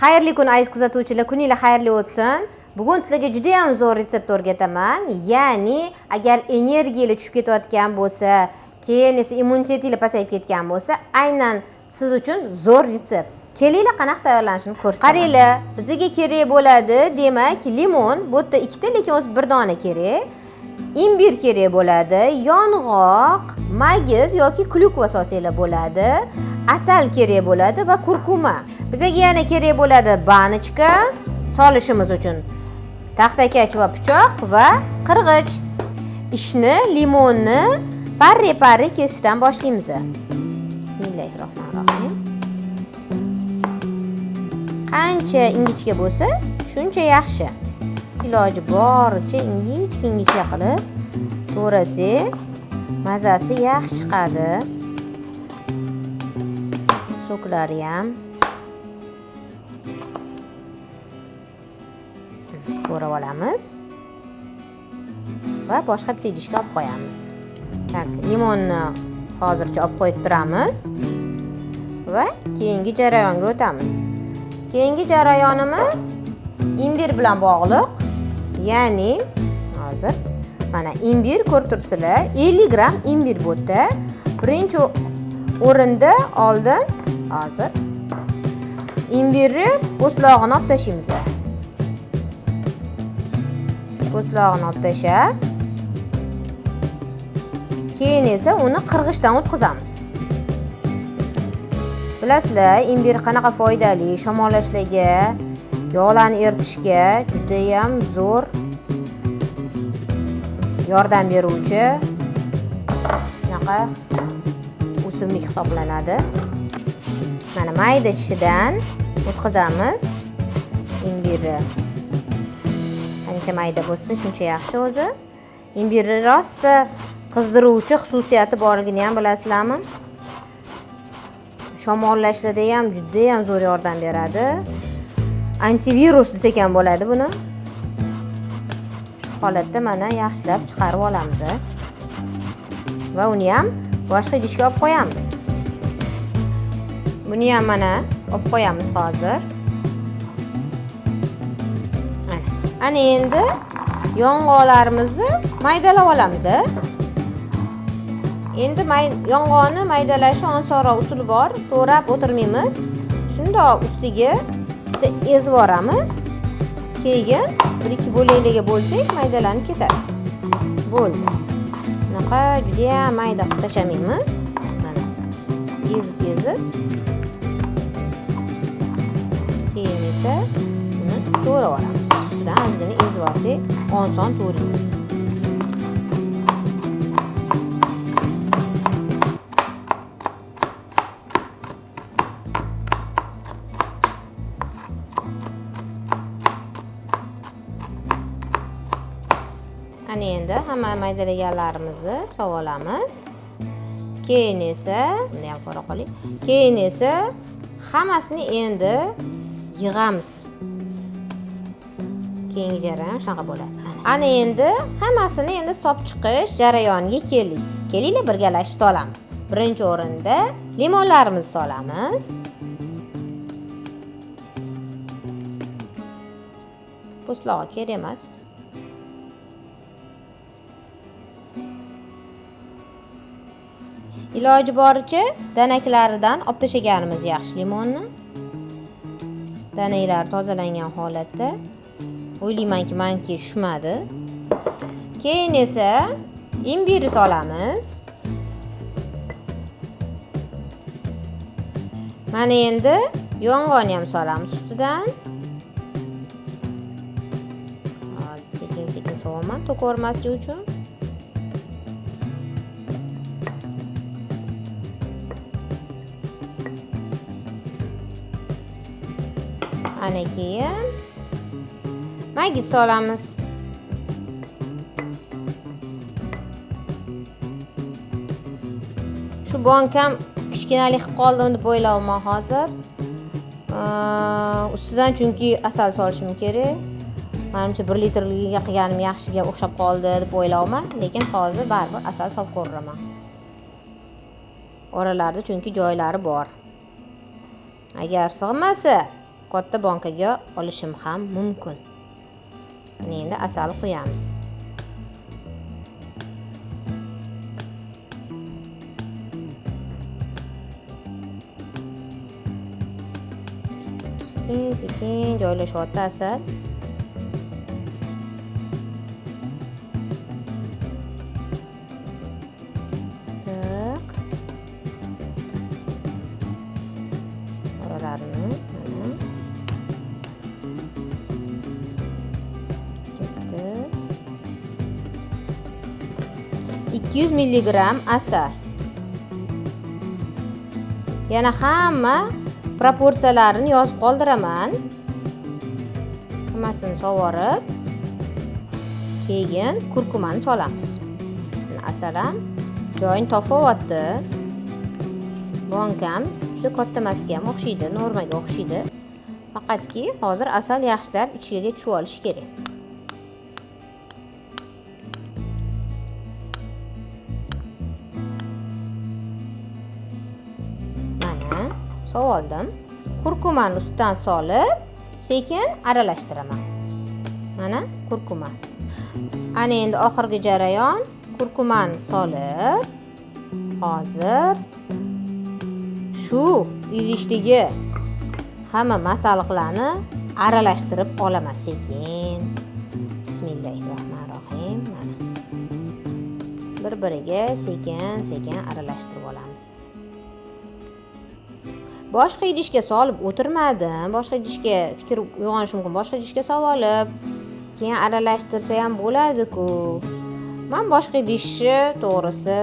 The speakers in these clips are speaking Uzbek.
Xayrli kun aziz kuzatuvchilar, kuningiz xayrli o'tsin. Bugun sizlarga juda ham zo'r retsept o'rgataman. Ya'ni agar energiyangiz tushib ketayotgan bo'lsa, keyin esa immunitetingiz pasayib ketgan bo'lsa, aynan siz uchun zo'r retsept. Kelinglar qanaqa tayyorlanishini ko'rsataman. Qaranglar, bizga kerak bo'ladi, demak, limon, bu yerda 2 ta, lekin o'zi 1 dona kerak. Imbir kerak bo'ladi, yong'oq, magiz yoki klyukva solsanglar bo'ladi, asal kerak bo'ladi va kurkuma. Bizga yana kerak bo'ladi banочка solishimiz uchun, taxtakach va pichoq va qirg'ich. Ishni limonni parre kesishdan boshlaymiz. Bismillahirrohmanirrohim. Qancha ingichka bo'lsa, shuncha yaxshi. Iloji boricha ingichka qilib to'rasak, mazasi yaxshi chiqadi. So'klari ham to'rab olamiz va boshqa bitta idishga olib qo'yamiz. Tak, limonni hozircha olib qo'yib turamiz va keyingi jarayonga o'tamiz. Keyingi jarayonimiz imbir bilan bog'liq. Ya'ni hozir mana imbir ko'rib turibsizlar, 50 gram imbir bu yerda. Birinchi o'rinda oldin hozir imbirni po'stlog'ini olib tashlaymiz. Po'stlog'ini olib tashlab, keyin esa uni qirg'ichdan o'tkazamiz. Bilasizlar, imbir qanaqa foydali, shamollashlarga, yog'larni eritishga juda ham zo'r yordam beruvchi shunaqa o'simlik hisoblanadi. Mana mayda tishidan o'tkazamiz imbirni. Qancha mayda bo'lsa, shuncha yaxshi o'zi. Imbirni rosa qizdiruvchi xususiyati borligini ham bilasizlarmi? Shamollashlarda ham juda ham zo'r yordam beradi. Antivirus desak ham bo'ladi buni. Shu holatda mana yaxshilab chiqarib olamiz va uni ham boshqa idishga olib qo'yamiz. Buni ham mana olib qo'yamiz hozir. Ana endi yong'oqlarimizni maydalab olamiz. Endi yong'oqni maydalashi osonroq usuli bor. To'rab o'tirmaymiz. Shundoq ustiga ezib yoramiz. Keyin 1-2 bo'laklarga bo'lsak, maydalanib ketadi. Bo'ldi. Bunaqa juda ham mayda qilib tashlamaymiz. Mana ezib keyin esa buni to'g'rab olamiz. Ustidan ozgina ezib olsak, oson to'g'raymiz. Ana endi hamma maydalaganlarimizni sovolamiz. Keyin esa, buni ham ko'ra qoling. Keyin esa hammasini endi yig'amiz. Keyingi jarayon shunaqa bo'ladi. Ana endi hammasini endi solib chiqish jarayoniga keldik. Kelinglar birgalashib solamiz. Birinchi o'rinda limonlarimizni solamiz. Po'stlog'i kerak emas. Iloji boricha danaklaridan olib tashlaganimiz yaxshi limonni. Danaklari tozalangan holatda. O'ylaymanki, menga tushmadi. Keyin esa imbirni solamiz. Mana endi yong'oqni ham solamiz ustidan. Hozir sekin-sekin solaman, to'kilmaslik uchun. Ana keyin magiz solamiz. Shu bonkam kichkinalik qilib qoldim deb o'ylayman hozir. Ustidan chunki asal solishim kerak. Menimcha 1 litrligiga qilganim yaxshiga o'xshab qoldi deb o'ylayman, lekin hozir baribir asal solib ko'raman. Oralarda chunki joylari bor. Agar sig'masa, katta bankaga olishim ham mumkin. Endi asal qo'yamiz. Sekin joylashyapti asal. Oralarni 200 mg asal. Yana hamma proporsiyalarini yozib qoldiraman. Hammasini sovurib, keyin kurkumani solamiz. Asalam joyini topyapti. Bankam juda katta emasga ham o'xshaydi, normaga o'xshaydi. Faqatki hozir asal yaxshilab ichiga tushib olish kerak. Sovoldim. Kurkumani ustidan solib, sekin aralashtiraman. Mana kurkuma. Ana endi oxirgi jarayon. Kurkumani solib, hozir shu idishdagi hamma masalliqlarni aralashtirib olaman sekin. Bismillahirrohmanirrohim. Mana bir-biriga sekin aralashtirib olamiz. Boshqa idishga solib o'tirmadim. Boshqa idishga fikr uyg'onishi mumkin. Boshqa idishga solib, keyin aralashtirsa ham bo'ladi-ku. Men boshqa idishni to'g'risi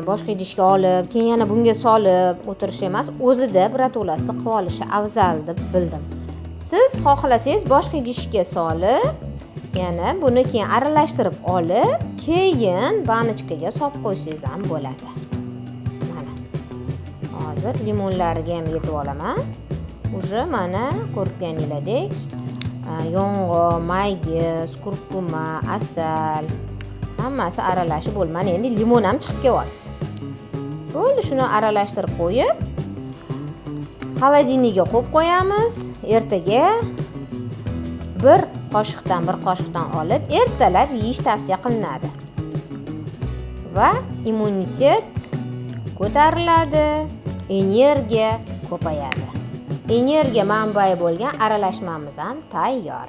boshqa idishga olib, keyin yana bunga solib o'tirish emas, o'zida birato'lasi qilib olishi afzal deb bildim. Siz xohlasangiz boshqa idishga solib, yana buni keyin aralashtirib olib, keyin banочкаga solib qo'ysangiz ham bo'ladi. Hozir limonlariga ham yetib olaman. Uje mana ko'rganingizdek, yong'oq, maygiz, kurkuma, asal hammasi aralashib bo'ldi. Mana endi limon ham chiqib kelyapti. Bo'ldi, shuni aralashtirib qo'yib, xolodilnikka qo'yib qo'yamiz. Ertaga bir qoshiqdan olib, ertalab yeyish tavsiya qilinadi. Va immunitet ko'tariladi. Energiya ko'payadi. Energiya manbai bo'lgan aralashmamiz ham tayyor.